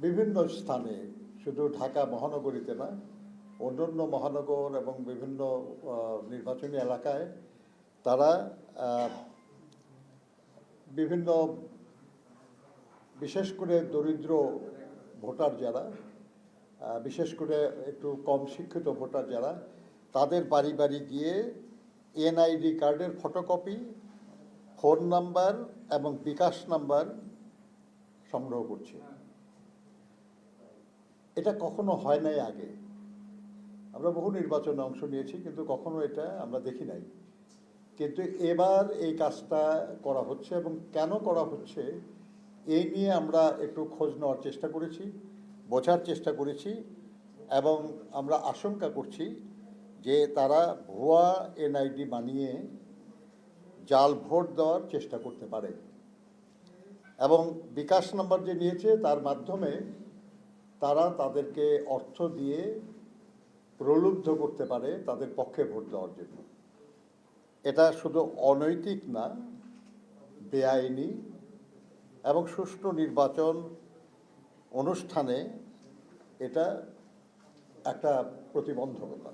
বিভিন্ন স্থানে, শুধু ঢাকা মহানগরীতে না, অন্যান্য মহানগর এবং বিভিন্ন নির্বাচনী এলাকায় তারা বিভিন্ন, বিশেষ করে দরিদ্র ভোটার যারা, বিশেষ করে একটু কম শিক্ষিত ভোটার যারা, তাদের বাড়ি বাড়ি গিয়ে এনআইডি কার্ডের ফটোকপি, ফোন নাম্বার এবং বিকাশ নাম্বার সংগ্রহ করছে। এটা কখনো হয় নাই আগে। আমরা বহু নির্বাচনে অংশ নিয়েছি, কিন্তু কখনো এটা আমরা দেখি নাই। কিন্তু এবার এই কাজটা করা হচ্ছে, এবং কেন করা হচ্ছে এই নিয়ে আমরা একটু খোঁজ নেওয়ার চেষ্টা করেছি, বোঝার চেষ্টা করেছি, এবং আমরা আশঙ্কা করছি যে তারা ভুয়া এনআইডি বানিয়ে জাল ভোট দেওয়ার চেষ্টা করতে পারে, এবং বিকাশ নাম্বার যে নিয়েছে তার মাধ্যমে তারা তাদেরকে অর্থ দিয়ে প্রলুব্ধ করতে পারে তাদের পক্ষে ভোট দেওয়ার জন্য। এটা শুধু অনৈতিক না, বেআইনি, এবং সুষ্ঠু নির্বাচন অনুষ্ঠানে এটা একটা প্রতিবন্ধকতা।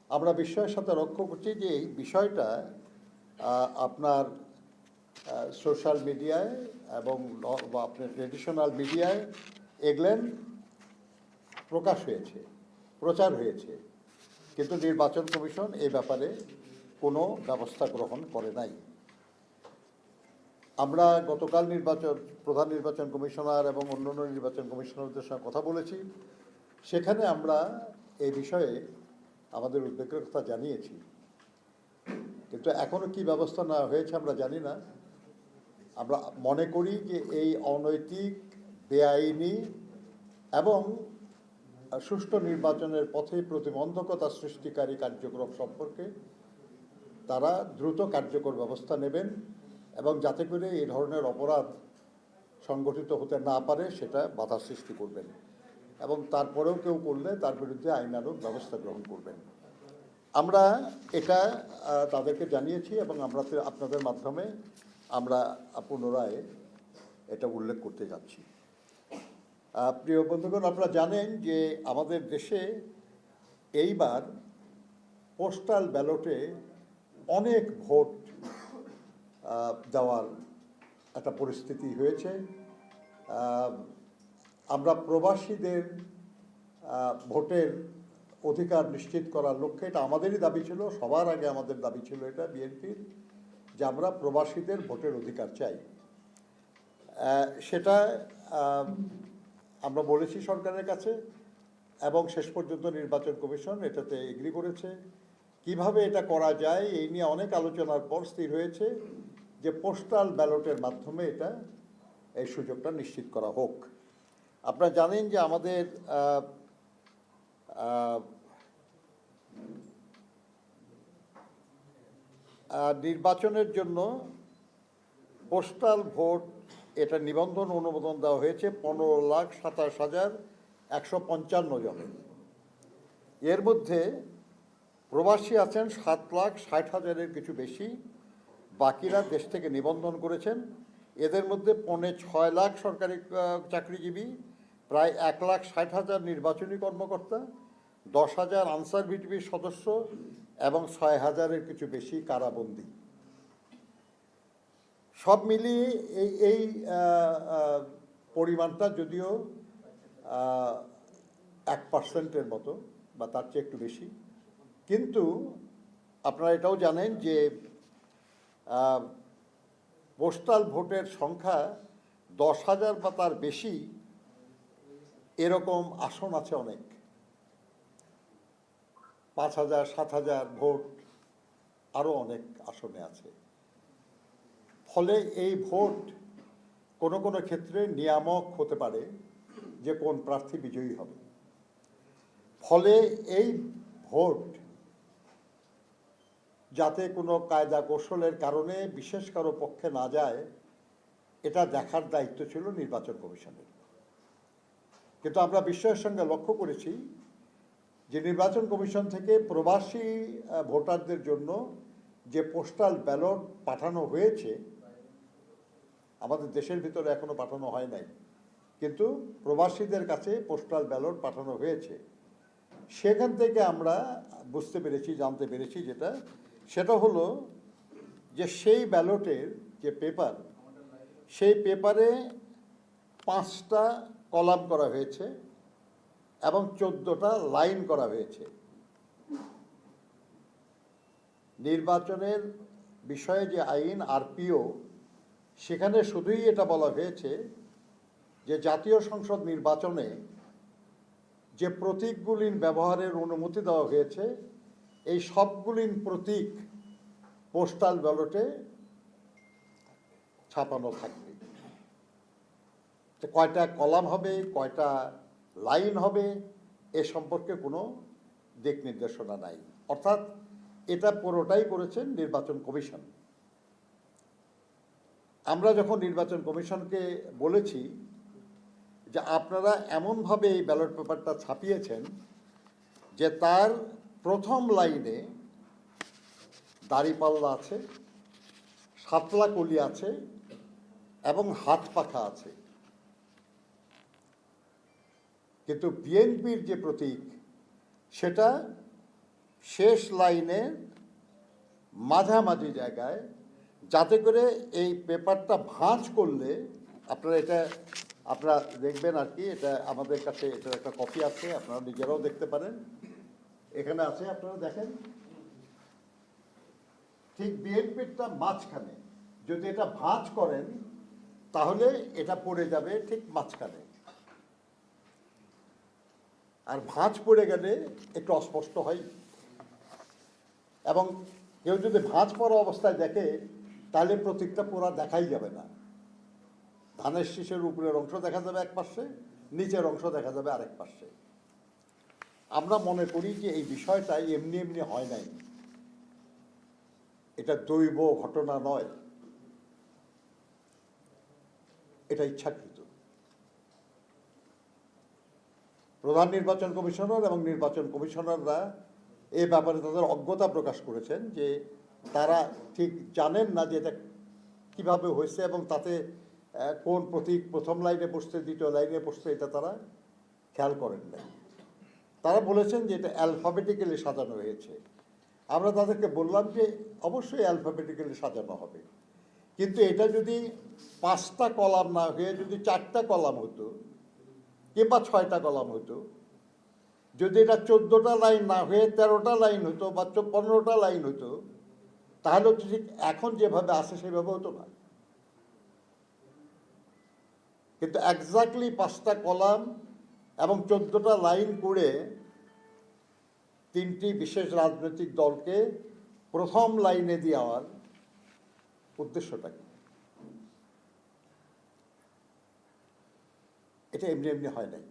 আমরা বিস্ময়ের সাথে লক্ষ্য করছি যে এই বিষয়টা আপনার সোশ্যাল মিডিয়ায় এবং আপনার ট্রেডিশনাল মিডিয়ায় এগুলেন প্রকাশ হয়েছে, প্রচার হয়েছে, কিন্তু নির্বাচন কমিশন এ ব্যাপারে কোনো ব্যবস্থা গ্রহণ করে নাই। আমরা গতকাল প্রধান নির্বাচন কমিশনার এবং অন্যান্য নির্বাচন কমিশনারদের সঙ্গে কথা বলেছি। সেখানে আমরা এই বিষয়ে আমাদের উদ্বেগের কথা জানিয়েছি, কিন্তু এখনও কি ব্যবস্থা নেওয়া হয়েছে আমরা জানি না। আমরা মনে করি যে এই অনৈতিক, বেআইনি এবং সুষ্ঠু নির্বাচনের পথে প্রতিবন্ধকতা সৃষ্টিকারী কার্যক্রম সম্পর্কে তারা দ্রুত কার্যকর ব্যবস্থা নেবেন, এবং যাতে করে এই ধরনের অপরাধ সংগঠিত হতে না পারে সেটা বাধা সৃষ্টি করবেন, এবং তারপরেও কেউ করলে তার বিরুদ্ধে আইনানুগ ব্যবস্থা গ্রহণ করবেন। আমরা এটা তাদেরকে জানিয়েছি, এবং আমরা আপনাদের মাধ্যমে আমরা পুনরায় এটা উল্লেখ করতে যাচ্ছি। প্রিয় বন্ধুগণ, আপনারা জানেন যে আমাদের দেশে এইবার পোস্টাল ব্যালটে অনেক ভোট দেওয়ার একটা পরিস্থিতি হয়েছে। আমরা প্রবাসীদের ভোটের অধিকার নিশ্চিত করার লক্ষ্যে, এটা আমাদেরই দাবি ছিল, সবার আগে আমাদের দাবি ছিল এটা বিএনপির, যে আমরা প্রবাসীদের ভোটের অধিকার চাই। সেটা আমরা বলেছি সরকারের কাছে, এবং শেষ পর্যন্ত নির্বাচন কমিশন এটাতে এগ্রি করেছে। কিভাবে এটা করা যায় এই নিয়ে অনেক আলোচনার পর স্থির হয়েছে যে পোস্টাল ব্যালটের মাধ্যমে এই সুযোগটা নিশ্চিত করা হোক। আপনারা জানেন যে আমাদের নির্বাচনের জন্য পোস্টাল ভোট এটা নিবন্ধন অনুমোদন দেওয়া হয়েছে 15,27,155 জনের। এর মধ্যে প্রবাসী আছেন 7,60,000-এর কিছু বেশি, বাকিরা দেশ থেকে নিবন্ধন করেছেন। এদের মধ্যে 6.25 লাখ সরকারি চাকরিজীবী, প্রায় 1,60,000 নির্বাচনী কর্মকর্তা, 10,000 আনসার ভিটিপির সদস্য এবং 6,000-এর কিছু বেশি কারাবন্দী। সব মিলিয়ে এই পরিমাণটা যদিও 1% মতো বা তার চেয়ে একটু বেশি, কিন্তু আপনারা এটাও জানেন যে পোস্টাল ভোটের সংখ্যা 10,000 বা তার বেশি এরকম আসন আছে অনেক, 5,000, 7,000 ভোট আরও অনেক আসনে আছে। ফলে এই ভোট কোনো কোনো ক্ষেত্রে নিয়ামক হতে পারে যে কোন প্রার্থী বিজয়ী হবে। ফলে এই ভোট যাতে কোনো কায়দা কৌশলের কারণে বিশেষ কারো পক্ষে না যায়, এটা দেখার দায়িত্ব ছিল নির্বাচন কমিশনের। কিন্তু আমরা বিস্ময়ের সঙ্গে লক্ষ্য করেছি যে নির্বাচন কমিশন থেকে প্রবাসী ভোটারদের জন্য যে পোস্টাল ব্যালট পাঠানো হয়েছে, আমাদের দেশের ভিতরে এখনো পাঠানো হয় নাই, কিন্তু প্রবাসীদের কাছে পোস্টাল ব্যালট পাঠানো হয়েছে। সেখান থেকে আমরা বুঝতে পেরেছি, জানতে পেরেছি সেটা হলো যে সেই ব্যালটের যে পেপার, সেই পেপারে 5টা কলাম করা হয়েছে এবং 14টা লাইন করা হয়েছে। নির্বাচনের বিষয়ে যে আইন আরপিও, সেখানে শুধুই এটা বলা হয়েছে যে জাতীয় সংসদ নির্বাচনে যে প্রতীকগুলির ব্যবহারের অনুমতি দেওয়া হয়েছে, এই সবগুলির প্রতীক পোস্টাল ব্যালটে ছাপানো থাকবে। কয়টা কলাম হবে, কয়টা লাইন হবে, এ সম্পর্কে কোনো দিক নির্দেশনা নাই। অর্থাৎ এটা পুরোটাই করেছেন নির্বাচন কমিশন। আমরা যখন নির্বাচন কমিশনকে বলেছি যে আপনারা এমনভাবে এই ব্যালট পেপারটা ছাপিয়েছেন যে তার প্রথম লাইনে দাড়িপাল্লা আছে, সাতলা কলি আছে এবং হাত পাখা আছে, কিন্তু বিএনপির যে প্রতীক সেটা শেষ লাইনের মাঝামাঝি জায়গায়, যাতে করে এই পেপারটা ভাঁজ করলে আপনারা দেখবেন আর কি, এটা আমাদের কাছে এটার একটা কপি আছে, আপনারা নিজেরাও দেখতে পারেন, এখানে আছে, আপনারা দেখেন, ঠিক বিএনপিরটা মাঝখানে। যদি এটা ভাঁজ করেন তাহলে এটা পড়ে যাবে ঠিক মাঝখানে, আর ভাঁজ পড়ে গেলে একটু অস্পষ্ট হয়। এবং কেউ যদি ভাঁজ পড়া অবস্থায় দেখে তাহলে প্রতীকটা পুরো দেখাই যাবে না। ধানের শীষের উপরের অংশ দেখা যাবে এক পাশে, নিচের অংশ দেখা যাবে আরেক পাশে। আমরা মনে করি যে এই বিষয়টা এমনি এমনি হয় নাই, এটা দৈব ঘটনা নয়, এটা ইচ্ছাকৃত। প্রধান নির্বাচন কমিশনার এবং নির্বাচন কমিশনাররা এ ব্যাপারে তাদের অজ্ঞতা প্রকাশ করেছেন যে তারা ঠিক জানেন না যে এটা কীভাবে হয়েছে এবং তাতে কোন প্রতীক প্রথম লাইনে বসছে, দ্বিতীয় লাইনে বসছে, এটা তারা খেয়াল করেন না। তারা বলেছেন যে এটা অ্যালফাবেটিক্যালি সাজানো হয়েছে। আমরা তাদেরকে বললাম যে অবশ্যই অ্যালফাবেটিক্যালি সাজানো হবে, কিন্তু এটা যদি 5টা কলাম না হয়ে যদি 4টা কলাম হতো কিংবা 6টা কলাম হতো, যদি এটা 14টা লাইন না হয়ে 13টা লাইন হতো বা 15টা লাইন হতো, তাহলে ঠিক এখন যেভাবে আছে সেভাবে হতো না। কিন্তু এক্স্যাক্টলি 5টা কলাম এবং 14টা লাইন করে 3টি বিশেষ রাজনৈতিক দলকে প্রথম লাইনে দেওয়ার উদ্দেশ্যটা কি? এটা এমনি এমনি হয় নাই।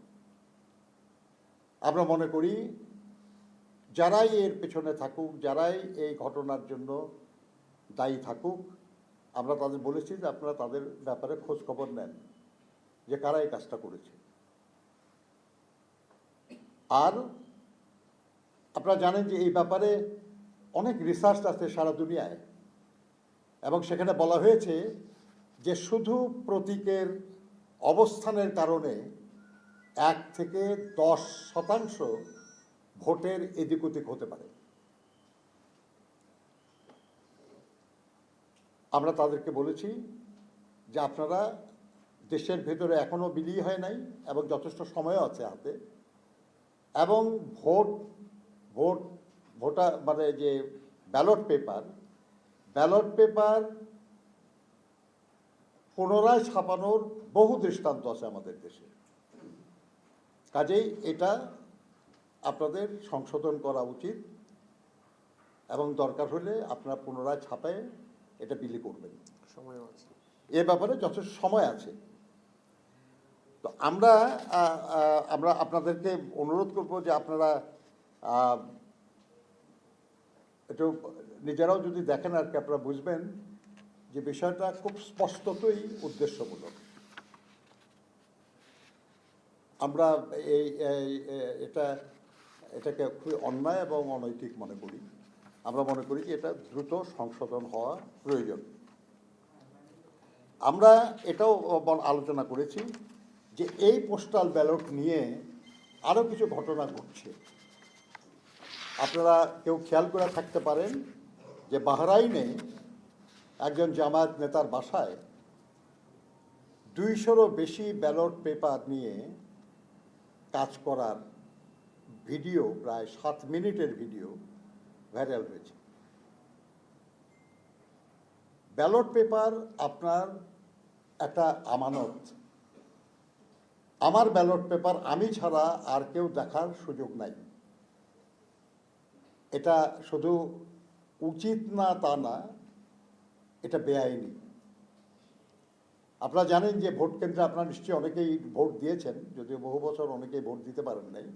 আমরা মনে করি যারাই এর পেছনে থাকুক, যারাই এই ঘটনার জন্য দায়ী থাকুক, আমরা তাদের বলেছি যে আপনারা তাদের ব্যাপারে খোঁজ খবর নেন যে কারা এই কাজটা করেছে। আর আপনারা জানেন যে এই ব্যাপারে অনেক রিসার্চ আছে সারা দুনিয়ায়, এবং সেখানে বলা হয়েছে যে শুধু প্রতীকের অবস্থানের কারণে 1 থেকে 10% ভোটের এদিক ওদিক হতে পারে। আমরা তাদেরকে বলেছি যে আপনারা দেশের ভেতরে এখনও বিলি হয় নাই এবং যথেষ্ট সময়ও আছে হাতে, এবং ভোটার মানে যে ব্যালট পেপার পুনরায় ছাপানোর বহু দৃষ্টান্ত আছে আমাদের দেশে। কাজেই এটা আপনাদের সংশোধন করা উচিত এবং দরকার হলে আপনারা পুনরায় ছাপায় এটা বিলি করবেন। সময় আছে, এ ব্যাপারে যথেষ্ট সময় আছে। তো আমরা আপনাদেরকে অনুরোধ করব যে আপনারা একটু নিজেরাও যদি দেখেন আর কি, আপনারা বুঝবেন যে বিষয়টা খুব স্পষ্টতই উদ্দেশ্যমূলক। আমরা এটাকে খুবই অন্যায় এবং অনৈতিক মনে করি। আমরা মনে করি যে এটা দ্রুত সংশোধন হওয়া প্রয়োজন। আমরা এটাও আলোচনা করেছি যে এই পোস্টাল ব্যালট নিয়ে আরও কিছু ঘটনা ঘটছে। আপনারা কেউ খেয়াল করে থাকতে পারেন যে বাহরাইনে একজন জামায়াত নেতার বাসায় 200-রও বেশি ব্যালট পেপার নিয়ে কাজ করার ভিডিও, প্রায় 7 মিনিটের ভিডিও ভাইরাল হয়েছে। ব্যালট পেপার আপনার একটা আমানত। আমার ব্যালট পেপার আমি ছাড়া আর কেউ দেখার সুযোগ নাই। এটা শুধু উচিত না তা না, এটা বেআইনি। আপনারা জানেন যে ভোট কেন্দ্রে আপনারা নিশ্চয়ই অনেকেই ভোট দিয়েছেন, যদিও বহু বছর অনেকেই ভোট দিতে পারেন নাই।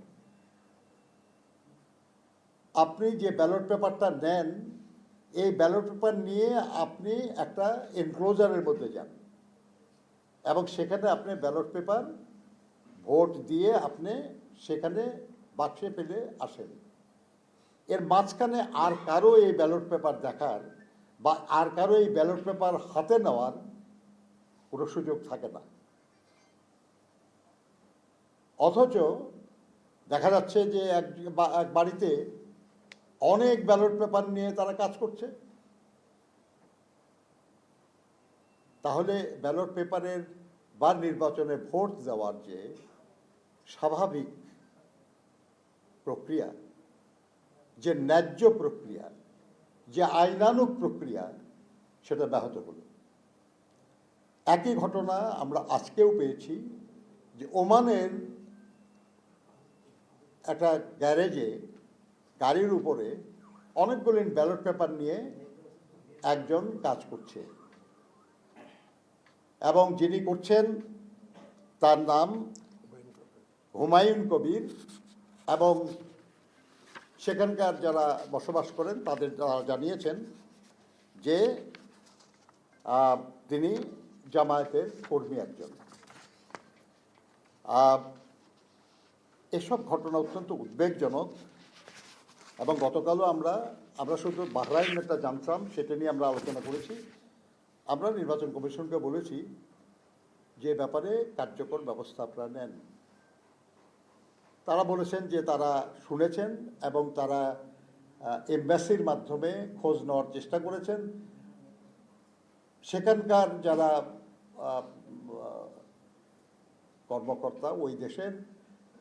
আপনি যে ব্যালট পেপারটা নেন, এই ব্যালট পেপার নিয়ে আপনি একটা এনক্লোজারের মধ্যে যান এবং সেখানে আপনি ব্যালট পেপার ভোট দিয়ে আপনি সেখানে বাক্সে ফেলে আসেন। এর মাঝখানে আর কারো এই ব্যালট পেপার দেখার বা আর কারো এই ব্যালট পেপার হাতে নেওয়ার কোনো সুযোগ থাকে না। অথচ দেখা যাচ্ছে যে এক বাড়িতে অনেক ব্যালট পেপার নিয়ে তারা কাজ করছে। তাহলে ব্যালট পেপারের বা নির্বাচনে ভোট দেওয়ার যে স্বাভাবিক প্রক্রিয়া, যে ন্যায্য প্রক্রিয়া, যে আইনানুগ প্রক্রিয়া, সেটা ব্যাহত হলো। একই ঘটনা আমরা আজকেও পেয়েছি যে ওমানের একটা গ্যারেজে গাড়ির উপরে অনেকগুলো ব্যালট পেপার নিয়ে একজন কাজ করছে এবং যিনি করছেন তার নাম হুমায়ুন কবির এবং সেখানকার যারা বসবাস করেন তাদের তারা জানিয়েছেন যে তিনি জামায়াতের কর্মী একজন। এসব ঘটনা অত্যন্ত উদ্বেগজনক এবং গতকালও আমরা শুধু বাহরাইনেরটা জানতাম, সেটা নিয়ে আমরা আলোচনা করেছি। আমরা নির্বাচন কমিশনকে বলেছি যে ব্যাপারে কার্যকর ব্যবস্থা আপনারা নেন। তারা বলেছেন যে তারা শুনেছেন এবং তারা এমবাসির মাধ্যমে খোঁজ নেওয়ার চেষ্টা করেছেন। সেখানকার যারা কর্মকর্তা ওই দেশের,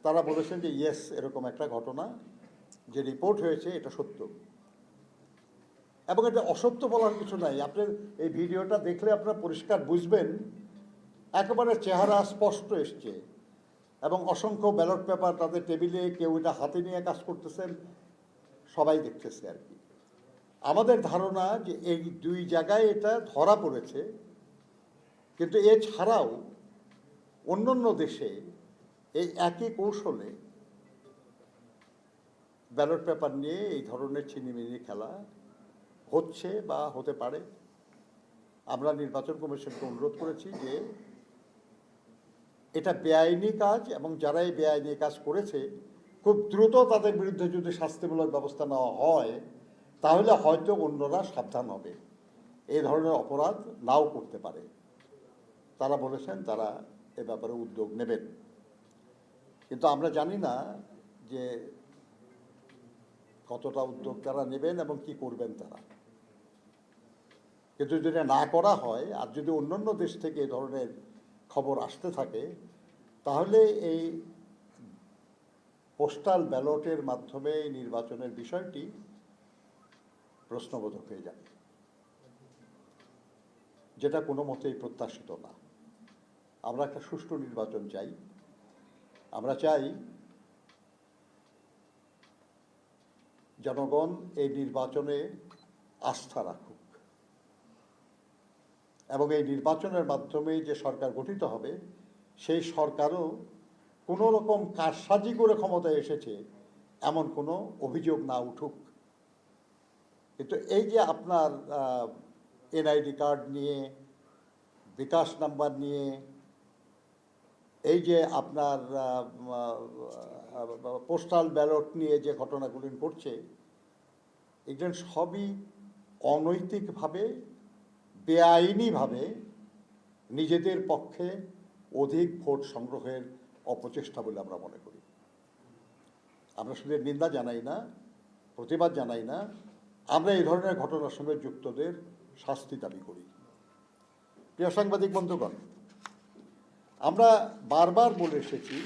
তারা বলেছেন যে ইয়েস, এরকম একটা ঘটনা যে রিপোর্ট হয়েছে এটা সত্য এবং এটা অসত্য বলার কিছু নাই। আপনার এই ভিডিওটা দেখলে আপনারা পরিষ্কার বুঝবেন, একেবারে চেহারা স্পষ্ট এসছে এবং অসংখ্য ব্যালট পেপার তাদের টেবিলে, কেউ এটা হাতে নিয়ে কাজ করতেছেন, সবাই দেখতেছে আর কি। আমাদের ধারণা যে এই 2 জায়গায় এটা ধরা পড়েছে, কিন্তু এছাড়াও অন্যান্য দেশে এই একই কৌশলে ব্যালট পেপার নিয়ে এই ধরনের ছিনিমিনি খেলা হচ্ছে বা হতে পারে। আমরা নির্বাচন কমিশনকে অনুরোধ করেছি যে এটা বেআইনি কাজ এবং যারা এই বেআইনি কাজ করেছে খুব দ্রুত তাদের বিরুদ্ধে যদি শাস্তিমূলক ব্যবস্থা নেওয়া হয় তাহলে হয়তো অন্যরা সাবধান হবে, এই ধরনের অপরাধ নাও করতে পারে। তারা বলেছেন তারা এ ব্যাপারে উদ্যোগ নেবেন, কিন্তু আমরা জানি না যে কতটা উদ্যোগ তারা নেবেন এবং কি করবেন তারা। কিন্তু যদি না করা হয় আর যদি অন্যান্য দেশ থেকে এ ধরনের খবর আসতে থাকে তাহলে এই পোস্টাল ব্যালটের মাধ্যমে এই নির্বাচনের বিষয়টি প্রশ্নবোধক হয়ে যাবে, যেটা কোনো মতেই প্রত্যাশিত না। আমরা একটা সুষ্ঠু নির্বাচন চাই। আমরা চাই জনগণ এই নির্বাচনে আস্থা রাখুক এবং এই নির্বাচনের মাধ্যমে যে সরকার গঠিত হবে সেই সরকারও কোনো রকম কারসাজি করে ক্ষমতায় এসেছে এমন কোনো অভিযোগ না উঠুক। কিন্তু এই যে আপনার এনআইডি কার্ড নিয়ে, বিকাশ নাম্বার নিয়ে, এই যে আপনার পোস্টাল ব্যালট নিয়ে যে ঘটনাগুলি ঘটছে, এগুলো সবই অনৈতিকভাবে, বেআইনিভাবে নিজেদের পক্ষে অধিক ভোট সংগ্রহের অপচেষ্টা বলে আমরা মনে করি। আমরা শুধু নিন্দা জানাই না, প্রতিবাদ জানাই না, আমরা এই ধরনের ঘটনার সঙ্গে যুক্তদের শাস্তি দাবি করি। প্রিয় সাংবাদিক বন্ধুগণ, আমরা বারবার বলে এসেছি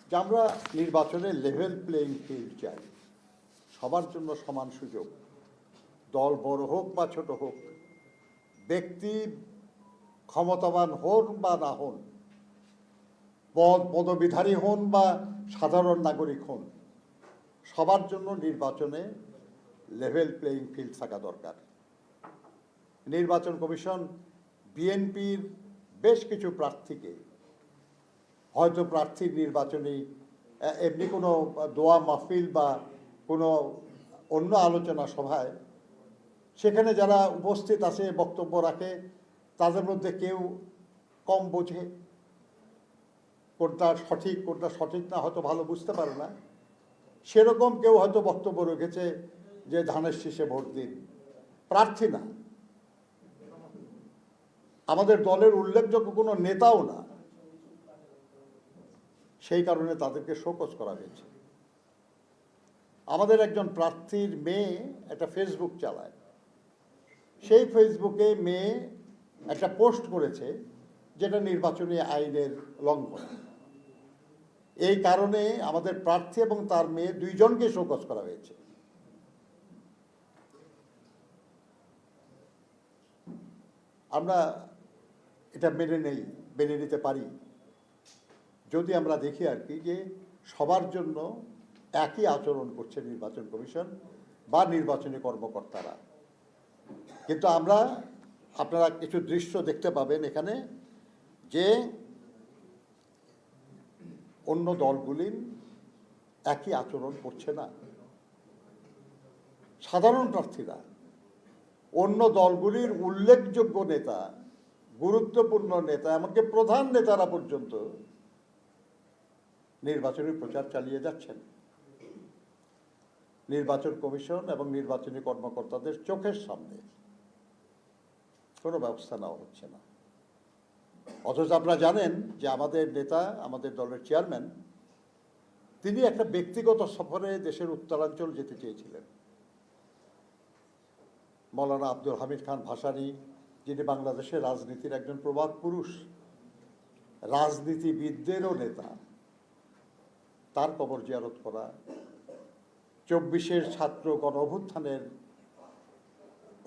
যে আমরা নির্বাচনে লেভেল প্লেইং ফিল্ড চাই, সবার জন্য সমান সুযোগ, দল বড় হোক বা ছোট হোক, ব্যক্তি ক্ষমতাবান হন বা না হন, পদবিধারী হন বা সাধারণ নাগরিক হন, সবার জন্য নির্বাচনে লেভেল প্লেইং ফিল্ড থাকা দরকার। নির্বাচন কমিশন বিএনপির বেশ কিছু প্রার্থীকে হয়তো প্রার্থীর নির্বাচনী এমনি কোনো দোয়া মাহফিল বা কোনো অন্য আলোচনা সভায় সেখানে যারা উপস্থিত আছে বক্তব্য রাখে, তাদের মধ্যে কেউ কম বোঝে, কোনটা সঠিক না হয়তো ভালো বুঝতে পারে না, সেরকম কেউ হয়তো বক্তব্য রেখেছে যে ধানের শীষে ভোট দিন। প্রার্থী না, আমাদের দলের উল্লেখযোগ্য কোনো নেতাও না, সেই কারণে তাদেরকে শোকজ করা হয়েছে। আমাদের একজন প্রার্থীর মেয়ে একটা ফেসবুক চালায়, সেই ফেসবুকে মেয়ে একটা পোস্ট করেছে যেটা নির্বাচনী আইনের লঙ্ঘন। এই কারণে আমাদের প্রার্থী এবং তার মেয়ে দুইজনকে শোকজ করা হয়েছে। আমরা এটা মেনে নিতে পারি যদি আমরা দেখি আর কি যে সবার জন্য একই আচরণ করছে নির্বাচন কমিশন বা নির্বাচনী কর্মকর্তারা। কিন্তু আপনারা কিছু দৃশ্য দেখতে পাবেন এখানে যে অন্য দলগুলি একই আচরণ করছে না। সাধারণ প্রার্থীরা, অন্য দলগুলির উল্লেখযোগ্য নেতা, গুরুত্বপূর্ণ নেতা, এমনকি প্রধান নেতারা পর্যন্ত নির্বাচনী প্রচার চালিয়ে যাচ্ছেন। নির্বাচন কমিশন এবং নির্বাচনী কর্মকর্তাদের চোখের সামনে কোনো ব্যবস্থা নেওয়া হচ্ছে না। অথচ আপনারা জানেন যে আমাদের নেতা, আমাদের দলের চেয়ারম্যান, তিনি একটা ব্যক্তিগত সফরে দেশের উত্তরাঞ্চল যেতে চেয়েছিলেন। মৌলানা আব্দুল হামিদ খান ভাসানী, যিনি বাংলাদেশের রাজনীতির একজন প্রবাদ পুরুষ, রাজনীতিবিদদেরও নেতা, তার কবর জিয়ারত করা, 24-এর ছাত্র গণ অভ্যুত্থানের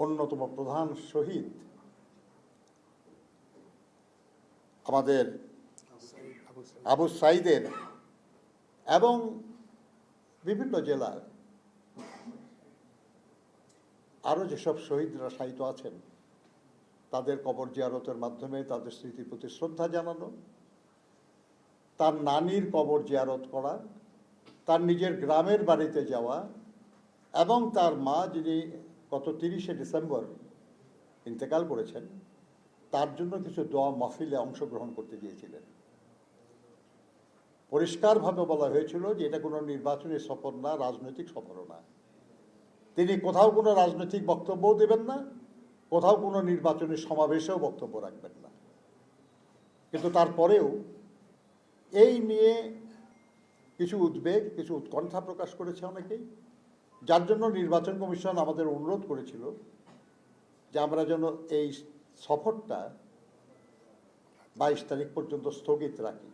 অন্যতম প্রধান শহীদ আমাদের আবু সাইদের এবং বিভিন্ন জেলার আরও যেসব শহীদরা শায়িত আছেন তাদের কবর জিয়ারতের মাধ্যমে তাদের স্মৃতির প্রতি শ্রদ্ধা জানানো, তার নানির কবর জিয়ারত করা, তার নিজের গ্রামের বাড়িতে যাওয়া এবং তার মা, যিনি গত 30শে ডিসেম্বর ইন্তেকাল করেছেন, তার জন্য কিছু দোয়া মাহফিলে অংশগ্রহণ করতে গিয়েছিলেন। পরিষ্কারভাবে বলা হয়েছিল যে এটা কোনো নির্বাচনী সফর না, রাজনৈতিক সফরও না। তিনি কোথাও কোনো রাজনৈতিক বক্তব্যও দেবেন না, কোথাও কোনো নির্বাচনী সমাবেশেও বক্তব্য রাখবেন না। কিন্তু তারপরেও এই নিয়ে কিছু উদ্বেগ, কিছু উৎকণ্ঠা প্রকাশ করেছে অনেকেই, যার জন্য নির্বাচন কমিশন আমাদের অনুরোধ করেছিল যে আমরা যেন এই সফরটা 22 তারিখ পর্যন্ত স্থগিত রাখি।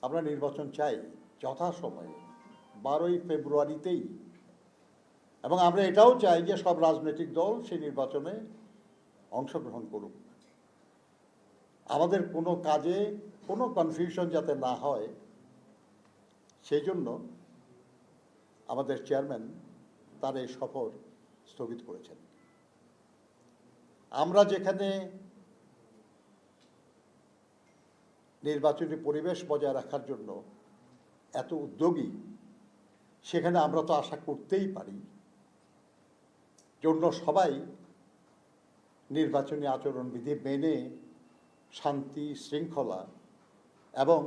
আমরা নির্বাচন চাই যথাসময়ে 12ই ফেব্রুয়ারিতেই, এবং আমরা এটাও চাই যে সব রাজনৈতিক দল সেই নির্বাচনে অংশগ্রহণ করুক। আমাদের কোনো কাজে কোনো কনফিউশন যাতে না হয় সেই জন্য আমাদের চেয়ারম্যান তার এই সফর স্থগিত করেছেন। আমরা যেখানে নির্বাচনী পরিবেশ বজায় রাখার জন্য এত উদ্যোগী, সেখানে আমরা তো আশা করতেই পারি যে অন্য সবাই নির্বাচনী আচরণবিধি মেনে শান্তি, শৃঙ্খলা এবং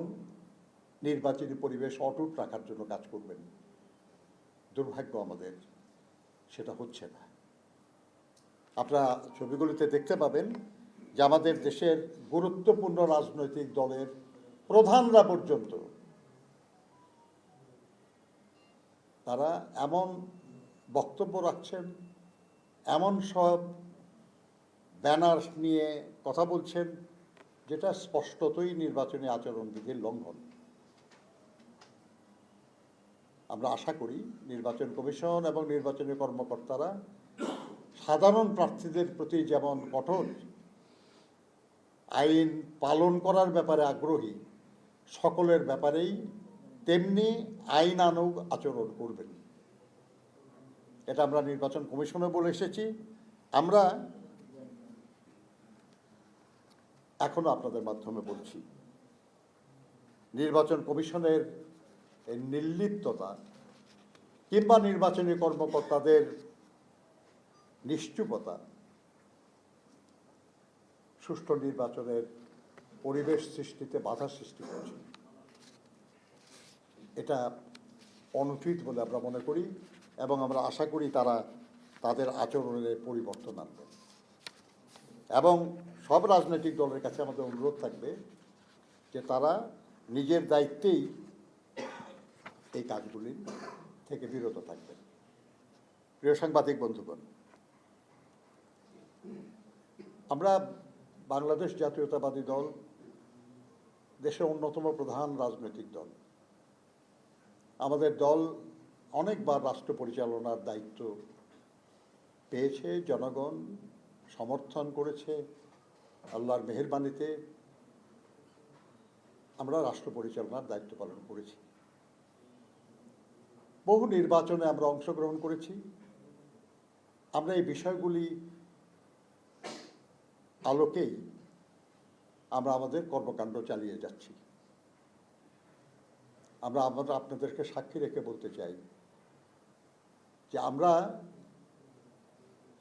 নির্বাচনী পরিবেশ অটুট রাখার জন্য কাজ করবেন। দুর্ভাগ্য আমাদের সেটা হচ্ছে না। আপনারা ছবিগুলিতে দেখতে পাবেন যে আমাদের দেশের গুরুত্বপূর্ণ রাজনৈতিক দলের প্রধানরা পর্যন্ত তারা এমন বক্তব্য রাখছেন, এমন সব ব্যানার নিয়ে কথা বলছেন, যেটা স্পষ্টতই নির্বাচনী আচরণবিধির লঙ্ঘন। আমরা আশা করি নির্বাচন কমিশন এবং নির্বাচনী কর্মকর্তারা সাধারণ প্রার্থীদের প্রতি যেমন কঠোর, আইন পালন করার ব্যাপারে আগ্রহী, সকলের ব্যাপারেই তেমনি আইনানুগ আচরণ করবেন। এটা আমরা নির্বাচন কমিশনে বলে এসেছি। আমরা এখনো আপনাদের মাধ্যমে বলছি, নির্বাচন কমিশনের এই নির্লিপ্ততা কিংবা নির্বাচনী কর্মকর্তাদের নিশ্চুপতা সুষ্ঠু নির্বাচনের পরিবেশ সৃষ্টিতে বাধা সৃষ্টি করছে। এটা অনুচিত বলে আমরা মনে করি এবং আমরা আশা করি তারা তাদের আচরণের পরিবর্তন আনবে। এবং সব রাজনৈতিক দলের কাছে আমাদের অনুরোধ থাকবে যে তারা নিজের দায়িত্বেই এই কাজগুলি থেকে বিরত থাকবেন। প্রিয় সাংবাদিক বন্ধুগণ, আমরা বাংলাদেশ জাতীয়তাবাদী দল দেশের অন্যতম প্রধান রাজনৈতিক দল। আমাদের দল অনেকবার রাষ্ট্র পরিচালনার দায়িত্ব পেয়েছে, জনগণ সমর্থন করেছে। আল্লাহর মেহেরবানিতে আমরা রাষ্ট্র পরিচালনার দায়িত্ব পালন করেছি। বহু নির্বাচনে আমরা অংশগ্রহণ করেছি। আমরা এই বিষয়গুলি আলোকেই আমরা আমাদের কর্মকাণ্ড চালিয়ে যাচ্ছি। আমরা আপনাদেরকে সাক্ষী রেখে বলতে চাই যে আমরা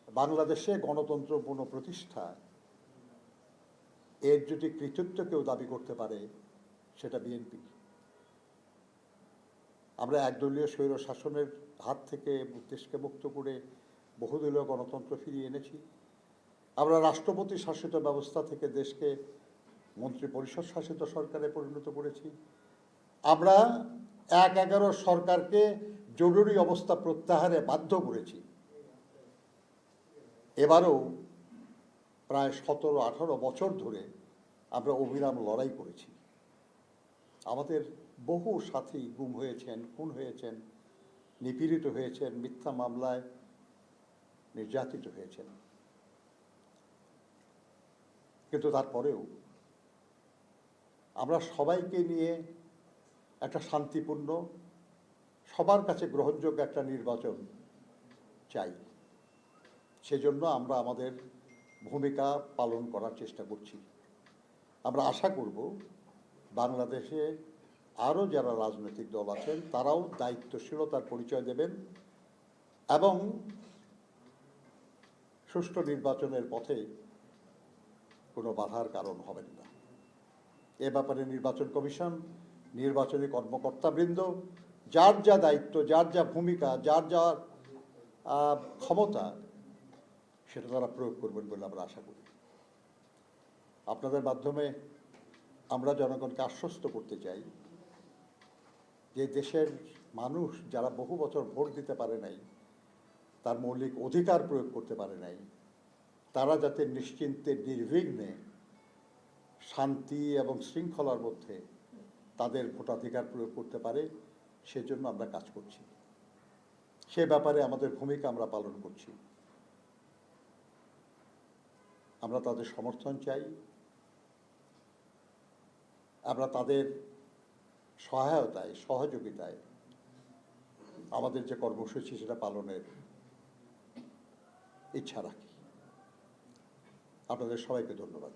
বাংলাদেশে গণতন্ত্র পুনঃপ্রতিষ্ঠা এর যদি কৃতিত্ব কেউ দাবি করতে পারে সেটা বিএনপি। আমরা একদলীয় স্বৈর শাসনের হাত থেকে দেশকে মুক্ত করে বহুদলীয় গণতন্ত্র ফিরিয়ে এনেছি। আমরা রাষ্ট্রপতি শাসিত ব্যবস্থা থেকে দেশকে মন্ত্রী পরিষদ শাসিত সরকারে পরিণত করেছি। আমরা ১/১১ সরকারকে জরুরি অবস্থা প্রত্যাহারে বাধ্য করেছি। এবারও প্রায় ১৭-১৮ বছর ধরে আমরা অবিরাম লড়াই করেছি। আমাদের বহু সাথী গুম হয়েছেন, খুন হয়েছেন, নিপীড়িত হয়েছেন, মিথ্যা মামলায় নির্যাতিত হয়েছেন। কিন্তু তারপরেও আমরা সবাইকে নিয়ে একটা শান্তিপূর্ণ, সবার কাছে গ্রহণযোগ্য একটা নির্বাচন চাই। সেজন্য আমরা আমাদের ভূমিকা পালন করার চেষ্টা করছি। আমরা আশা করব বাংলাদেশে আরও যারা রাজনৈতিক দল আছেন তারাও দায়িত্বশীলতার পরিচয় দেবেন এবং সুষ্ঠু নির্বাচনের পথে কোনো বাধার কারণ হবেন না। এ ব্যাপারে নির্বাচন কমিশন, নির্বাচনী কর্মকর্তাবৃন্দ যার যা দায়িত্ব, যার যা ভূমিকা, যার যার ক্ষমতা সেটা তারা প্রয়োগ করবেন বলে আমরা আশা করি। আপনাদের মাধ্যমে আমরা জনগণকে আশ্বস্ত করতে চাই যে দেশের মানুষ যারা বহু বছর ভোট দিতে পারে নাই, তার মৌলিক অধিকার প্রয়োগ করতে পারে নাই, তারা যাতে নিশ্চিন্তে নির্বিঘ্নে শান্তি এবং শৃঙ্খলার মধ্যে তাদের ভোটাধিকার প্রয়োগ করতে পারে, সেজন্য আমরা কাজ করছি। সে ব্যাপারে আমাদের ভূমিকা আমরা পালন করছি। আমরা তাদের সমর্থন চাই, আমরা তাদের সহায়তায়, সহযোগিতায় আমাদের যে কর্মসূচি সেটা পালনের ইচ্ছা রাখি। আপনাদের সবাইকে ধন্যবাদ।